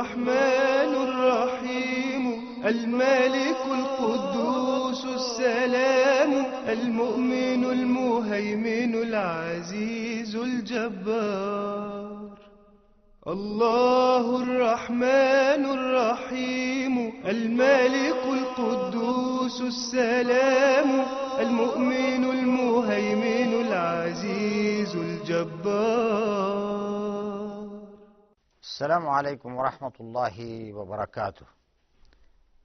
الرحمن الرحيم الملك القدوس السلام المؤمن المهيمن العزيز الجبار. الله الرحمن الرحيم الملك القدوس السلام المؤمن المهيمن العزيز الجبار. As-Salamu alaykum wa rahmatullahi wa barakatuh.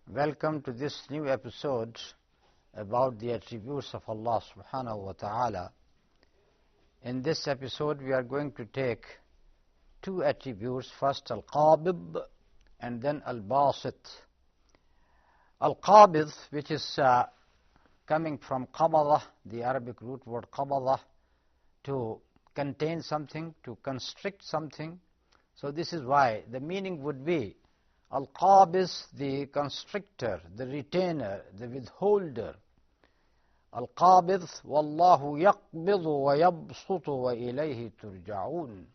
Welcome to this new episode about the attributes of Allah subhanahu wa ta'ala. In this episode we are going to take two attributes, first Al-Qaabid and then Al-Baasit. Al-Qaabid, which is coming from Qabada, the Arabic root word Qabada, to contain something, to constrict something. So this is why the meaning would be Al-Qaabid, the constrictor, the retainer, the withholder. Al-Qaabid, Wallahu yaqbidu wa yabsutu wa ilayhi turja'un.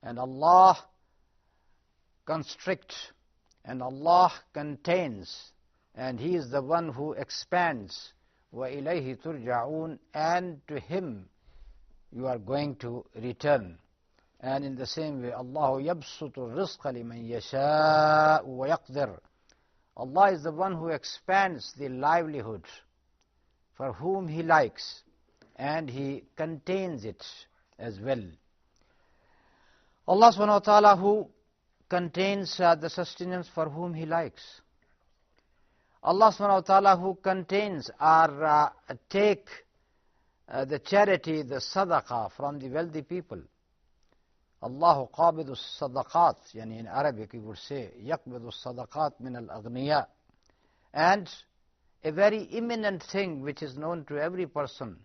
And Allah constricts, and Allah contains, and He is the one who expands. Wa ilayhi turja'un, and to Him you are going to return. And in the same way, Allahu yabsutu rizqa liman yasha'u wa yaqdir. Allah is the one who expands the livelihood for whom He likes, and He contains it as well. Allah subhanahu wa ta'ala who contains the sustenance for whom He likes. Allah subhanahu wa ta'ala who contains or take the charity, the sadaqah from the wealthy people. Allahu qabidu sadaqat, yani in Arabic we would say, yaqbidu sadaqat min al-aghniya. And a very imminent thing which is known to every person,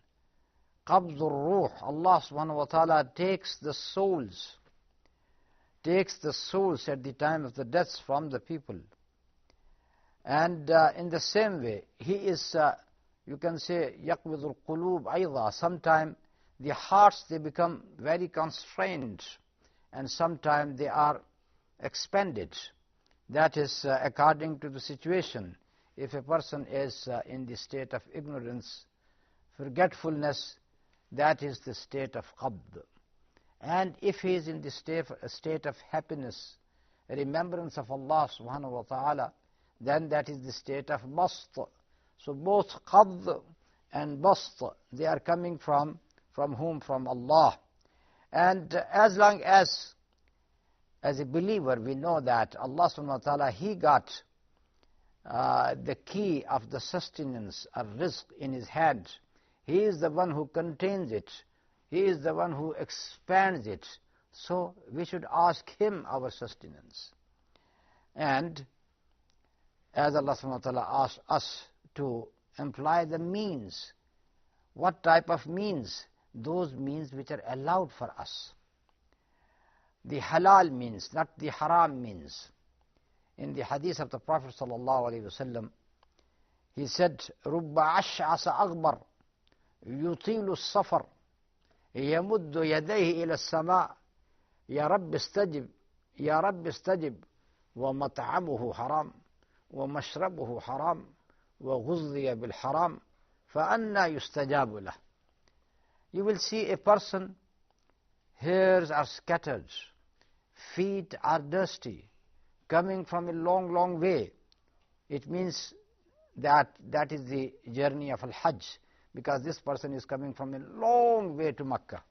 qabdur ruh, Allah subhanahu wa ta'ala takes the souls at the time of the deaths from the people. And in the same way, He is, you can say, yaqbidul qulub ayda. Sometimes the hearts, they become very constrained, and sometimes they are expanded. That is according to the situation. If a person is in the state of ignorance, forgetfulness, that is the state of qabd. And if he is in the state of happiness, remembrance of Allah subhanahu wa ta'ala, then that is the state of bast. So both qabd and bast, they are coming from whom? From Allah. And as long as a believer we know that Allah subhanahu wa ta'ala, He got the key of the sustenance or rizq in His hand. He is the one who contains it. He is the one who expands it. So we should ask Him our sustenance. And as Allah subhanahu wa ta'ala asked us to employ the means, what type of means? Those means which are allowed for us. The halal means, not the haram means. In the hadith of the Prophet sallallahu alaihi wasallam, he said, "Rubba ash'asa aghbar, yutilu as-safar, yamuddu yadayhi ila as-sama', ya Rabbi istajib, ya Rabbi istajib, wa mat'amuhu haram, wa mashrabuhu haram, wa ghuzziya bil haram, fa anna yustajabu lah." You will see a person, hairs are scattered, feet are dusty, coming from a long, long way. It means that is the journey of Al-Hajj, because this person is coming from a long way to Makkah.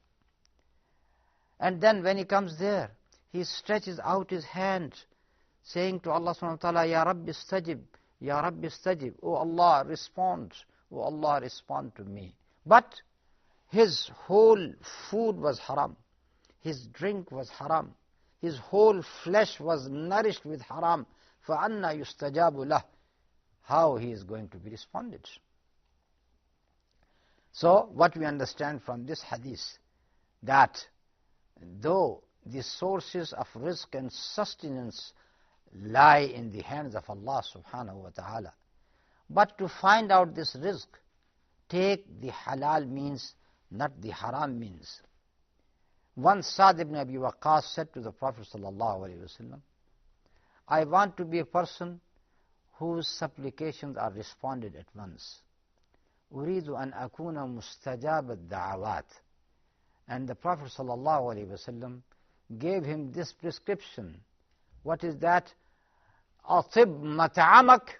And then when he comes there, he stretches out his hand, saying to Allah subhanahu wa ta'ala, Ya Rabbi istajib, Ya Rabbi istajib, O Allah, respond, O Allah, respond to me. But his whole food was haram, his drink was haram, his whole flesh was nourished with haram. فَأَنَّا يُسْتَجَابُ لَهُ. How he is going to be responded? So what we understand from this hadith, that though the sources of rizq and sustenance lie in the hands of Allah subhanahu wa ta'ala, but to find out this rizq, take the halal means, not the haram means. Once Sa'd ibn Abi Waqqas said to the Prophet sallallahu alaihi wasallam, I want to be a person whose supplications are responded at once. أريد أن أكون مستجاب الدعوات. And the Prophet ﷺ gave him this prescription. What is that? أطب مطعمك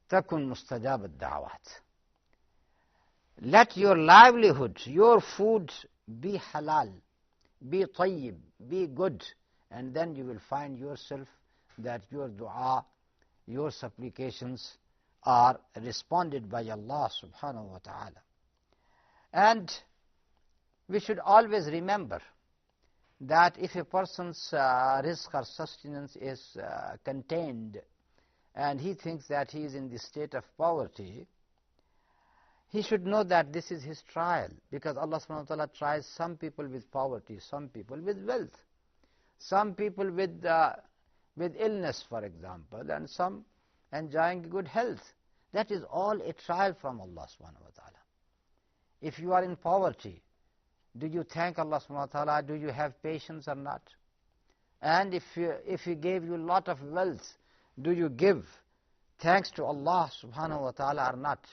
تكن مستجاب الدعوات. Let your livelihood, your food be halal, be tayyib, be good, and then you will find yourself that your dua, your supplications are responded by Allah subhanahu wa ta'ala. And we should always remember that if a person's rizq or sustenance is contained and he thinks that he is in the state of poverty, he should know that this is his trial, because Allah subhanahu wa ta'ala tries some people with poverty, some people with wealth, some people with illness, for example, and some enjoying good health. That is all a trial from Allah subhanahu wa ta'ala. If you are in poverty, do you thank Allah subhanahu wa ta'ala? Do you have patience or not? And if He gave you a lot of wealth, do you give thanks to Allah subhanahu wa ta'ala or not?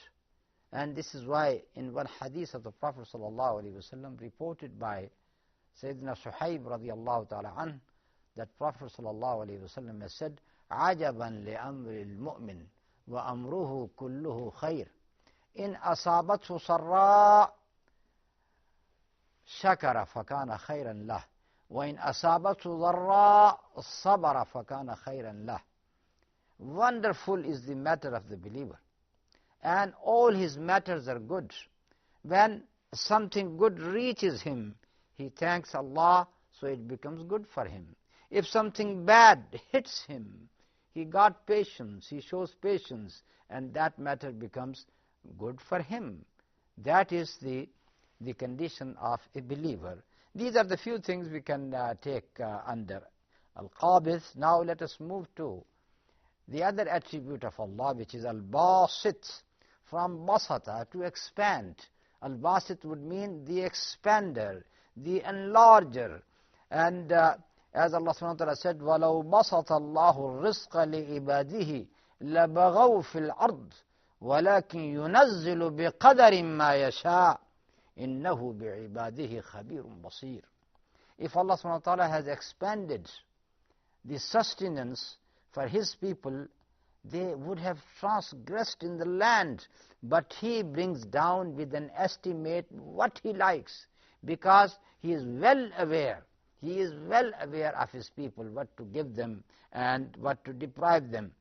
And this is why in one hadith of the Prophet sallallahu alaihi wasallam reported by Sayyidina Suhaib radiyallahu ta'ala anh, that Prophet sallallahu alaihi wasallam has said, عَجَبًا لِأَمْرِ الْمُؤْمِنِ وَأَمْرُهُ كُلُّهُ خَيْرٌ إِنْ أَصَابَتْهُ سَرَّاءٌ شَكَرَ فَكَانَ خَيْرًا لَهُ وَإِنْ أَصَابَتْهُ ضَرَّاءٌ صَبَرَ فَكَانَ خَيْرًا لَهُ. Wonderful is the matter of the believer, and all his matters are good. When something good reaches him, he thanks Allah, so it becomes good for him. If something bad hits him, he got patience, he shows patience, and that matter becomes good for him. That is the condition of a believer. These are the few things we can take under Al-Qaabid. Now let us move to the other attribute of Allah, which is Al-Baasit, from Basata, to expand. Al-Baasit would mean the expander, the enlarger. And as Allah subhanahu wa ta'ala said, وَلَوْ بَسَطَ اللَّهُ الرِّزْقَ لِعِبَادِهِ لَبَغَوْا فِي الْأَرْضِ وَلَكِنْ يُنَزِّلُ بِقَدَرٍ مَا يَشَاءُ إِنَّهُ بِعِبَادِهِ خَبِيرٌ بَصِيرٌ. If Allah subhanahu wa ta'ala has expanded the sustenance for His people, they would have transgressed in the land, but He brings down with an estimate what He likes, because He is well aware. He is well aware of His people, what to give them and what to deprive them.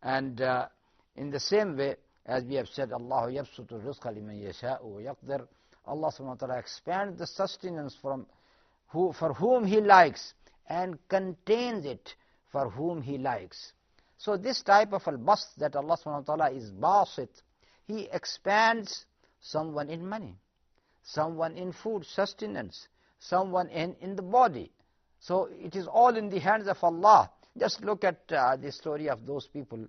And in the same way, as we have said, Allah yabsutu rizqa liman yasha'u wa yaqdir, Allah subhanahu wa ta'ala expands the sustenance for whom He likes and contains it for whom He likes. So this type of al-bast, that Allah subhanahu wa ta'ala is basit, He expands someone in money, someone in food, sustenance, someone in the body. So it is all in the hands of Allah. Just look at the story of those people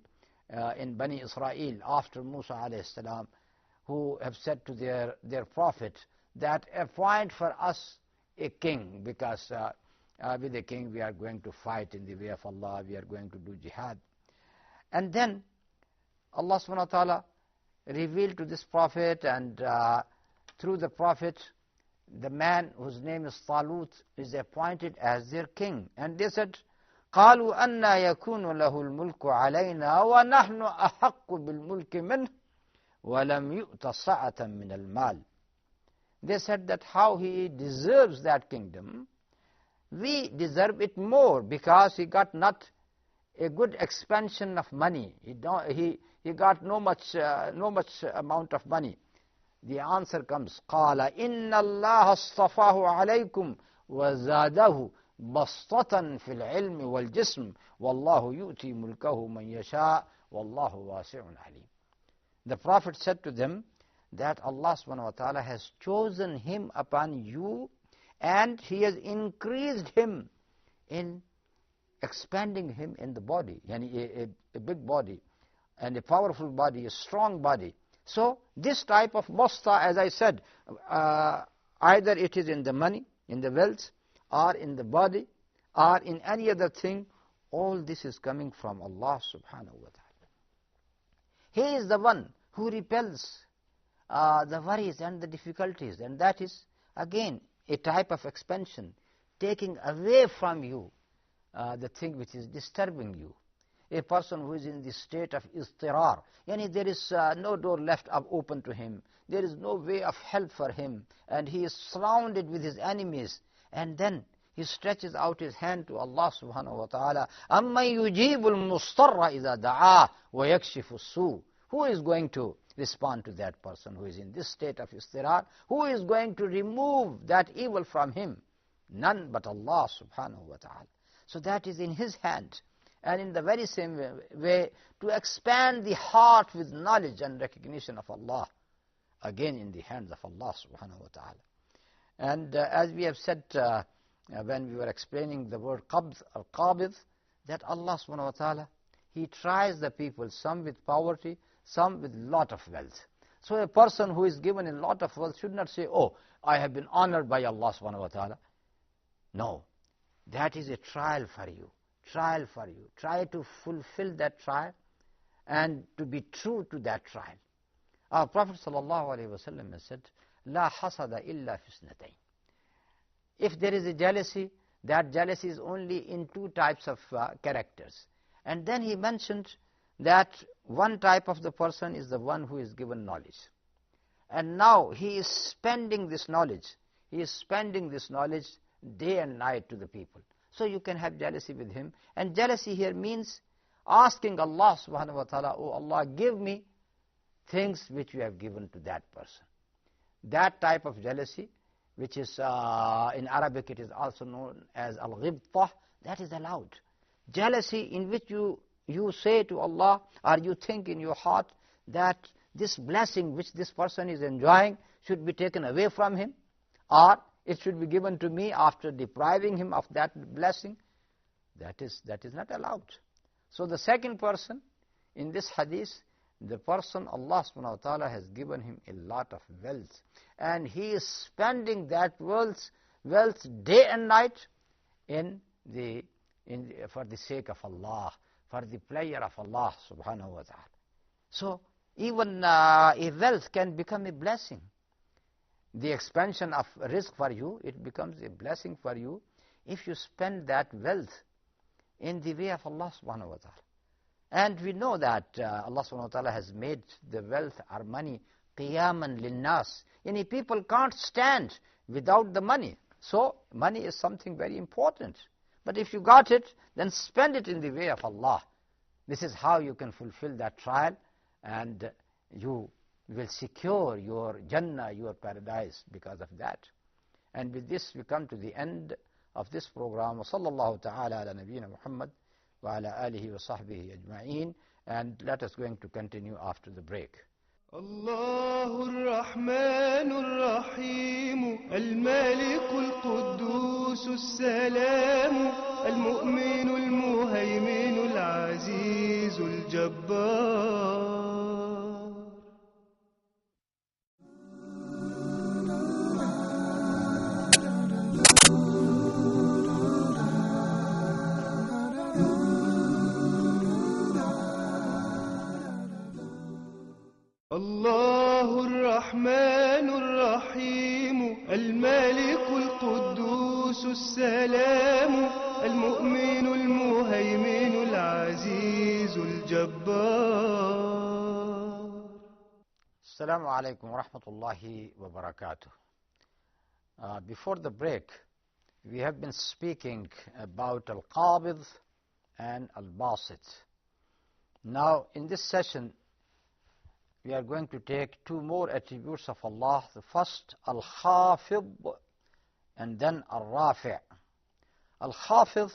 in Bani Israel after Musa alayhi salam, who have said to their prophet that appoint for us a king, because with a king we are going to fight in the way of Allah, we are going to do jihad. And then Allah subhanahu wa ta'ala revealed to this prophet, and through the prophet, the man whose name is Talut is appointed as their king. And they said, قَالُوا أَنَّا يَكُونُ لَهُ الْمُلْكُ عَلَيْنَا وَنَحْنُ أَحَقُّ بِالْمُلْكِ مِنْهُ وَلَمْ يُؤْتَ صَعَةً مِنَ الْمَالِ. They said that how he deserves that kingdom. We deserve it more, because he got not a good expansion of money. He got no much amount of money. The answer comes, قَالَ إِنَّ اللَّهَ اصْطَفَاهُ عَلَيْكُمْ وَزَادَهُ بَسْطَةً فِي الْعِلْمِ وَالْجِسْمِ وَاللَّهُ يُؤْتِي مُلْكَهُ مَنْ يَشَاءُ وَاللَّهُ وَاسِعٌ عَلِيمٌ. The Prophet said to them that Allah subhanahu wa ta'ala has chosen him upon you, and He has increased him in expanding him in the body, yani a big body and a powerful body, a strong body. So this type of basta, as I said, either it is in the money, in the wealth, or in the body, or in any other thing, all this is coming from Allah subhanahu wa ta'ala. He is the one who repels the worries and the difficulties, and that is again a type of expansion, taking away from you the thing which is disturbing you. A person who is in the state of istirar, yani there is no door left up open to him, there is no way of help for him, and he is surrounded with his enemies, and then he stretches out his hand to Allah subhanahu wa ta'ala. أَمَّنْ يُجِيبُ الْمُضْطَرَّ إِذَا دَعَاهُ وَيَكْشِفُ السُّوءَ. Who is going to respond to that person who is in this state of istirar? Who is going to remove that evil from him? None but Allah subhanahu wa ta'ala. So that is in his hand. And in the very same way, to expand the heart with knowledge and recognition of Allah, again in the hands of Allah subhanahu wa ta'ala. And as we have said when we were explaining the word qabd, Al-Qaabid, that Allah subhanahu wa ta'ala, He tries the people, some with poverty, some with lot of wealth. So a person who is given a lot of wealth should not say, oh, I have been honored by Allah subhanahu wa ta'ala. No, that is a trial for you. Trial for you. Try to fulfill that trial and to be true to that trial. Our Prophet sallallahu alaihi wasallam has said, "La hasada illa fisnatayn." If there is a jealousy, that jealousy is only in two types of characters. And then he mentioned that one type of the person is the one who is given knowledge. And now he is spending this knowledge. He is spending this knowledge day and night to the people. So you can have jealousy with him. And jealousy here means asking Allah subhanahu wa ta'ala, oh Allah, give me things which you have given to that person. That type of jealousy, which is in Arabic it is also known as al-ghibtah, that is allowed. Jealousy in which you say to Allah, or you think in your heart that this blessing which this person is enjoying should be taken away from him, or it should be given to me after depriving him of that blessing, that is not allowed. So the second person in this hadith, the person Allah subhanahu wa ta'ala has given him a lot of wealth, and he is spending that wealth day and night for the sake of Allah, for the pleasure of Allah subhanahu wa ta'ala. So even a wealth can become a blessing. The expansion of risk for you, it becomes a blessing for you if you spend that wealth in the way of Allah subhanahu wa ta'ala. And we know that Allah subhanahu wa ta'ala has made the wealth or money qiyaman linnas. Any people can't stand without the money. So money is something very important. But if you got it, then spend it in the way of Allah. This is how you can fulfill that trial, and you will secure your Jannah, your paradise, because of that. And with this we come to the end of this program. Sallallahu ta'ala ala nabiyyina Muhammad wa ala alihi wa sahbihi ajma'een. And let us going to continue after the break. الله الرحمن الرحيم الملك القدوس السلام المؤمن المهيمن العزيز الجبار. الله الرحمن الرحيم الملك القدوس السلام المؤمن المهيمن العزيز الجبار. Assalamu alaikum wa rahmatullahi wa barakatuh. Before the break, we have been speaking about Al-Qaabid and Al-Baasit. Now in this session, we are going to take two more attributes of Allah. The first, Al-Khafid, and then Al-Raafi. Al-Khafid,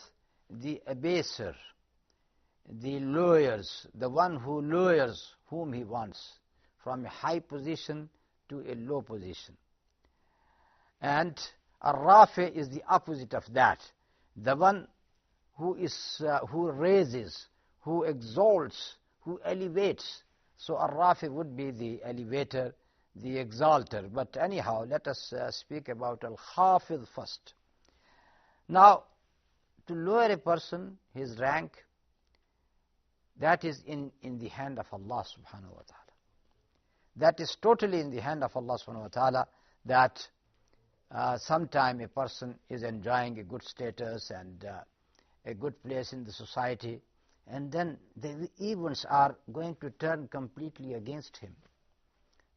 the abaser, the lowers, the one who lowers whom he wants from a high position to a low position. And Al-Raafi is the opposite of that, the one who raises, who exalts, who elevates. So Ar-Rafi would be the elevator, the exalter. But anyhow, let us speak about Al-Khafid first. Now, to lower a person, his rank, that is in the hand of Allah subhanahu wa ta'ala. That is totally in the hand of Allah subhanahu wa ta'ala, that sometime a person is enjoying a good status and a good place in the society, and then the events are going to turn completely against him.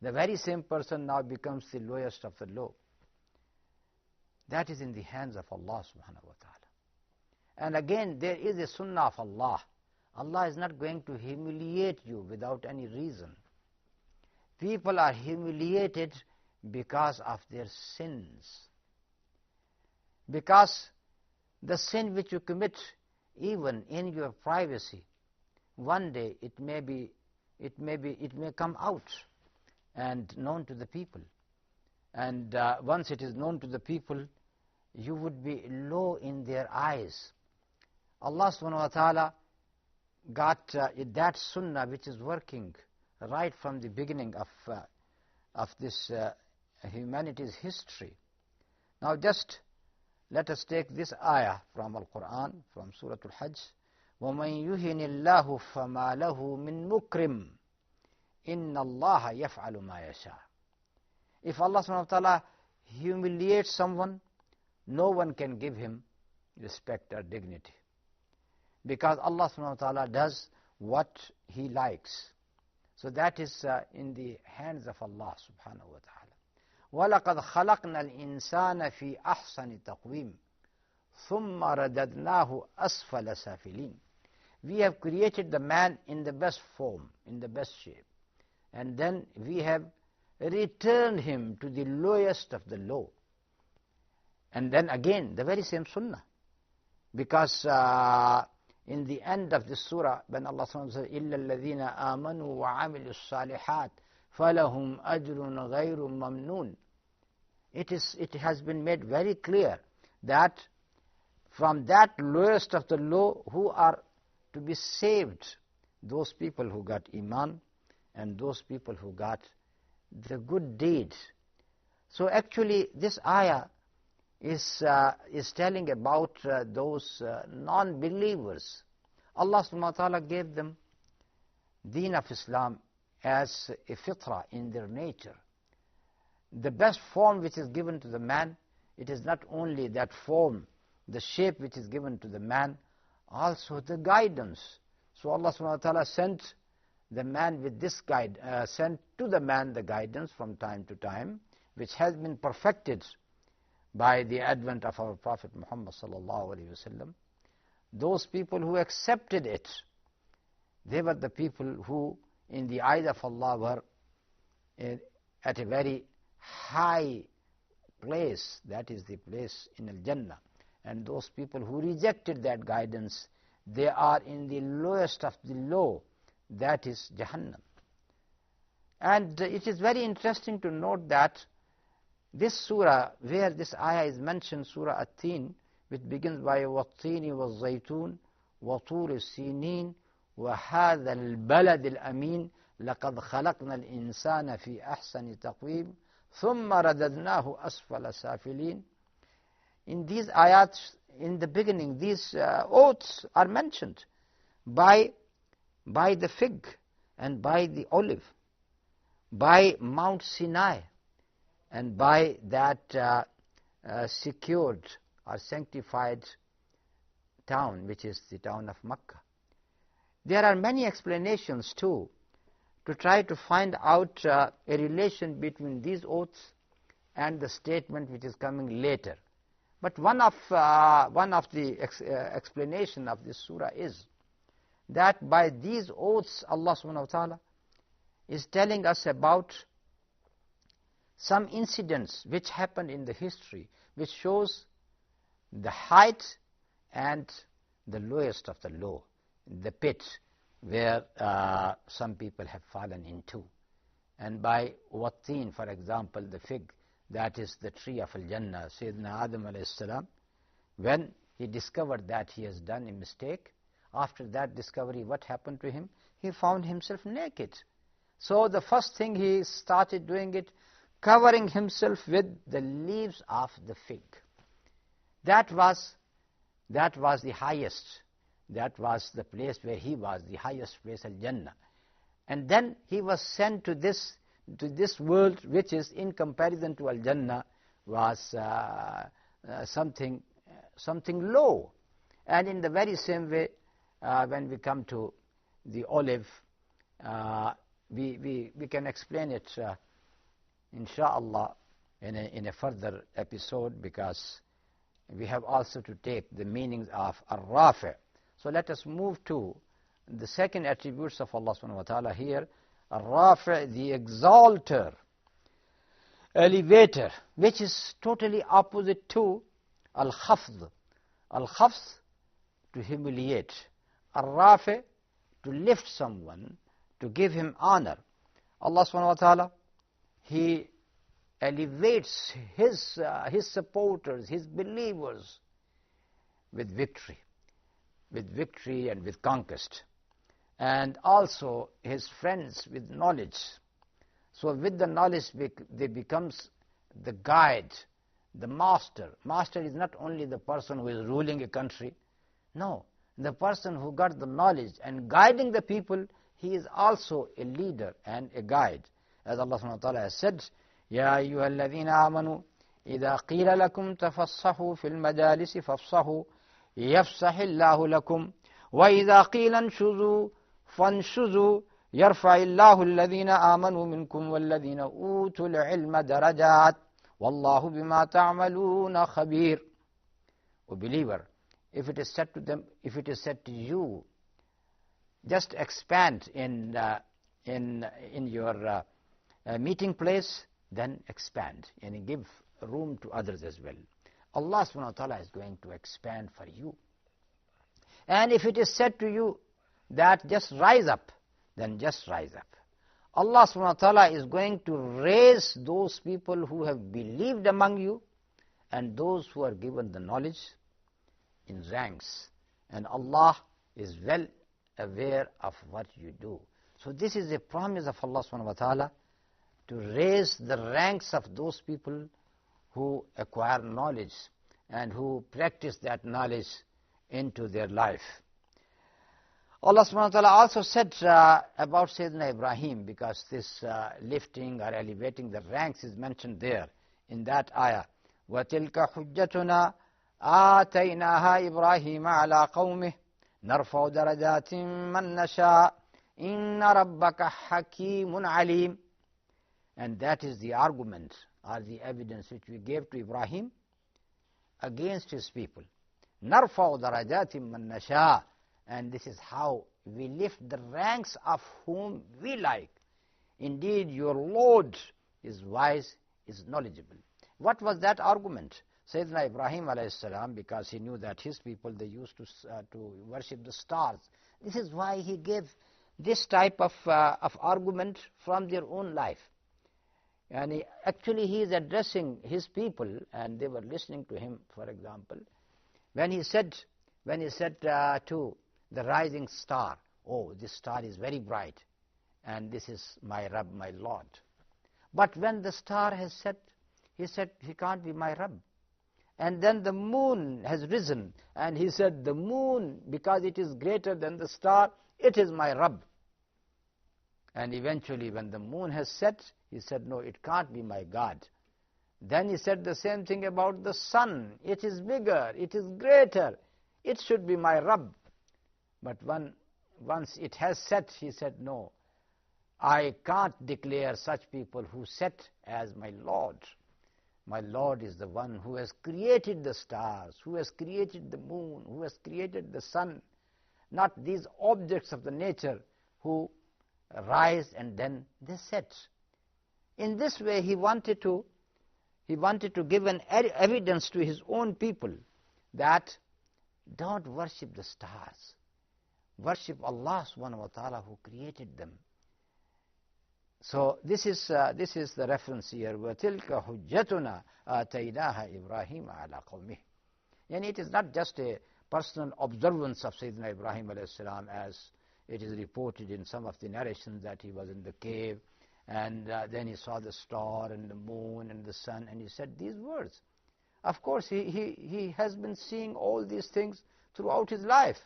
The very same person now becomes the lowest of the low. That is in the hands of Allah subhanahu wa ta'ala. And again, there is a sunnah of Allah. Allah is not going to humiliate you without any reason. People are humiliated because of their sins. Because the sin which you commit, even in your privacy, one day it may come out and known to the people. And once it is known to the people, you would be low in their eyes. Allah subhanahu wa ta'ala got that sunnah which is working right from the beginning of this humanity's history. Now just let us take this ayah from Al-Quran, from Surah Al-Hajj. وَمَنْ يُهِنِ اللَّهُ فَمَا لَهُ مِنْ مُكْرِمٍ إِنَّ اللَّهَ يَفْعَلُ مَا يَشَاءُ. If Allah subhanahu wa ta'ala humiliates someone, no one can give him respect or dignity. Because Allah subhanahu wa ta'ala does what He likes. So that is in the hands of Allah subhanahu wa ta'ala. وَلَقَدْ خَلَقْنَا الْإِنسَانَ فِي أَحْسَنِ تَقْوِيمٍ ثُمَّ رَدَدْنَاهُ أَسْفَلَ سَافِلِينَ. We have created the man in the best form, in the best shape. And then we have returned him to the lowest of the low. And then again, the very same sunnah. Because in the end of this surah, when Allah subhanahu wa ta'ala says, إِلَّا الَّذِينَ آمَنُوا وَعَمِلُوا الصَّالِحَاتِ فَلَهُمْ أَجْرٌ غَيْرٌ مَمْنُونَ. It has been made very clear that from that lowest of the low, who are to be saved? Those people who got iman and those people who got the good deeds. So actually this ayah is telling about those non-believers. Allah subhanahu wa ta'ala gave them deen of Islam as a fitrah in their nature. The best form which is given to the man, it is not only that form, the shape which is given to the man, also the guidance. So Allah subhanahu wa ta'ala sent the man with this sent to the man the guidance from time to time, which has been perfected by the advent of our Prophet Muhammad sallallahu alaihi wasallam. Those people who accepted it, they were the people who in the eyes of Allah were at a very high place, that is the place in Al-Jannah. And those people who rejected that guidance, they are in the lowest of the low, that is Jahannam. And it is very interesting to note that this surah, where this ayah is mentioned, Surah At-Tin, which begins by وَالطِّينِ وَالزَّيْتُونِ وَطُورِ السِّينِينَ وَهَذَا الْبَلَدِ الْأَمِينَ لَقَدْ خَلَقْنَا الْإِنسَانَ فِي أَحْسَنِ تَقْوِيمٍ ثُمَّ رَدَدْنَاهُ أَسْفَلَ سَافِلِينَ. In these ayats, in the beginning, these oaths are mentioned by the fig and by the olive, by Mount Sinai, and by that secured or sanctified town, which is the town of Makkah. There are many explanations too to try to find out a relation between these oaths and the statement which is coming later. But one of the explanation of this surah is that by these oaths, Allah subhanahu wa ta'ala is telling us about some incidents which happened in the history, which shows the height and the lowest of the low, the pit where some people have fallen into. And by Wattin, for example, the fig, that is the tree of Al-Jannah, Sayyidina Adam alayhi salam, when he discovered that he has done a mistake, after that discovery, what happened to him? He found himself naked. So the first thing he started doing it, covering himself with the leaves of the fig. That was That was the highest. That was the place where he was, the highest place, Al-Jannah. And then he was sent to this world, which is in comparison to Al-Jannah, was something low. And in the very same way, when we come to the olive, we can explain it, inshallah, in a further episode, because we have also to take the meanings of Ar-Raafi. So let us move to the second attributes of Allah subhanahu wa ta'ala here. Ar-Raafi, the exalter, elevator, which is totally opposite to Al-Khafd. Al-Khafd, to humiliate. Ar-Raafi, to lift someone, to give him honor. Allah subhanahu wa ta'ala, He elevates His supporters, His believers with victory and with conquest. And also His friends with knowledge. So with the knowledge they becomes the guide, the master. Master is not only the person who is ruling a country. No, the person who got the knowledge and guiding the people, he is also a leader and a guide. As Allah subhanahu wa ta'ala has said, يَا أَيُّهَا الَّذِينَ آمَنُوا إِذَا قِيلَ لَكُمْ تَفَصَّحُوا فِي الْمَجَالِسِ فَافْصَحُوا يَفْصَحِ اللَّهُ لَكُمْ وَإِذَا قِيلَ انشُزُوا فَانشُزُوا يَرْفَعِ اللَّهُ الَّذِينَ آمَنُوا مِنْكُمْ وَالَّذِينَ أُوتُوا الْعِلْمَ دَرَجَاتٍ وَاللَّهُ بِمَا تَعْمَلُونَ خَبِيرٌ. O believer, if it is said to them, if it is said to you, just expand in your meeting place, then expand and give room to others as well. Allah subhanahu wa ta'ala is going to expand for you. And if it is said to you that just rise up, then just rise up. Allah subhanahu wa ta'ala is going to raise those people who have believed among you and those who are given the knowledge in ranks. And Allah is well aware of what you do. So this is a promise of Allah subhanahu wa ta'ala to raise the ranks of those people who acquire knowledge and who practice that knowledge into their life. Allah subhanahu wa ta'ala also said about Sayyidina Ibrahim, because this lifting or elevating the ranks is mentioned there in that ayah. وَتِلْكَ حُجَّتُنَا آتَيْنَاهَا إِبْرَاهِيمَ عَلَىٰ قَوْمِهِ نَرْفَعُ دَرَجَاتٍ مَّن نَّشَاءُ إِنَّ رَبَّكَ حَكِيمٌ عَلِيمٌ. And that is the argument or the evidence which we gave to Ibrahim against his people. نَرْفَعُ دَرَجَاتٍ مَّن نَّشَاءُ. And this is how we lift the ranks of whom we like. Indeed, your Lord is wise, is knowledgeable. What was that argument? Sayyidina Ibrahim alayhi salam, because he knew that his people, they used to worship the stars. This is why he gave this type of argument from their own life. And he is addressing his people, and they were listening to him, for example, when he said to the rising star, oh, this star is very bright, and this is my Rabb, my Lord. But when the star has set, he said, he can't be my Rabb. And then the moon has risen, and he said, the moon, because it is greater than the star, it is my Rabb. And eventually, when the moon has set, he said, no, it can't be my God. Then he said the same thing about the sun. It is bigger, it is greater, it should be my Rabb. But once it has set, he said, no, I can't declare such people who set as my Lord. My Lord is the one who has created the stars, who has created the moon, who has created the sun, not these objects of the nature who rise and then they set. In this way, he wanted to give an evidence to his own people that don't worship the stars. Worship Allah subhanahu wa ta'ala who created them. So this is the reference here. وَتِلْكَ حُجَّتُنَا آتَيْنَاهَا إِبْرَاهِيمَ عَلَىٰ قَوْمِهِ. And it is not just a personal observance of Sayyidina Ibrahim alayhi salam, as it is reported in some of the narrations that he was in the cave and then he saw the star and the moon and the sun, and he said these words. Of course, he has been seeing all these things throughout his life.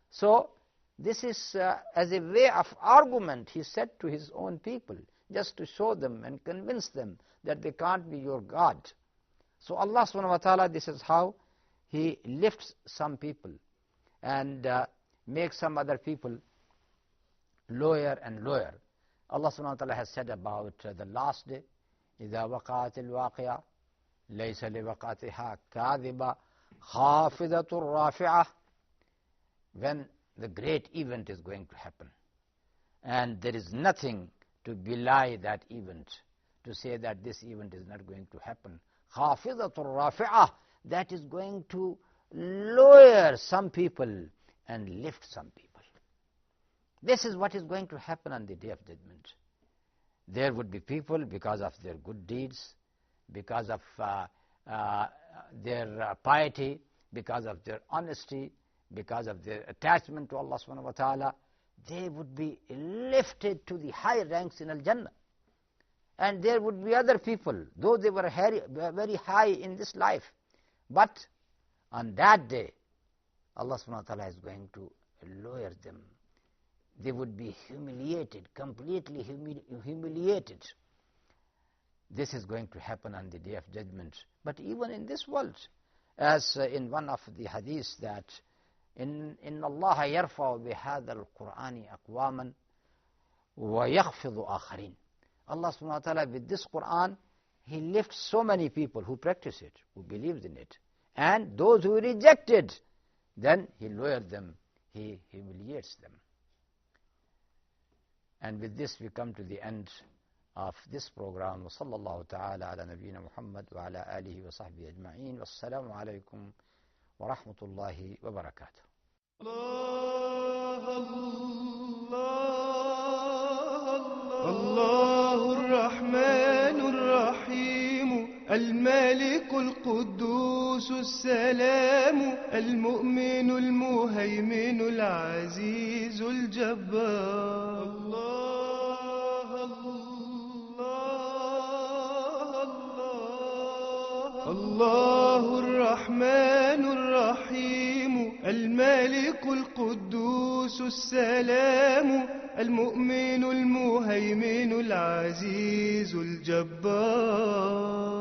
So this is as a way of argument he said to his own people, just to show them and convince them that they can't be your God. So Allah subhanahu wa ta'ala, this is how he lifts some people and makes some other people lower and lower. Allah subhanahu wa ta'ala has said about the last day, إِذَا وَقَعَتِ الْوَاقِعَةِ لَيْسَ لِوَقَعَتِهَا كَاذِبَةٌ خَافِضَةٌ رَافِعَةٌ. When the great event is going to happen, and there is nothing to belie that event, to say that this event is not going to happen. خَافِضَةٌ رَافِعَةٌ, that is going to lower some people and lift some people. This is what is going to happen on the Day of Judgment. There would be people, because of their good deeds, because of their piety, because of their honesty, because of their attachment to Allah subhanahu wa ta'ala, they would be lifted to the high ranks in Al-Jannah. And there would be other people, though they were very high in this life, but on that day, Allah subhanahu wa ta'ala is going to lower them. They would be humiliated, completely humiliated. This is going to happen on the Day of Judgment. But even in this world, as in one of the hadiths that إن الله يرفع بهذا القرآن أقواما ويخفض آخرين. Allah subhanahu wa ta'ala, with this Quran, He lifts so many people who practice it, who believes in it. And those who reject it, then He lowers them, He humiliates them. And with this we come to the end of this program. وصلى الله تعالى على نبينا محمد وعلى آله وصحبه أجمعين. والسلام عليكم ورحمة الله وبركاته. الله الرحمن الرحيم الملك القدوس السلام المؤمن المهيمن العزيز الجبار. الله الرحمن الرحيم الملك القدوس السلام المؤمن المهيمن العزيز الجبار.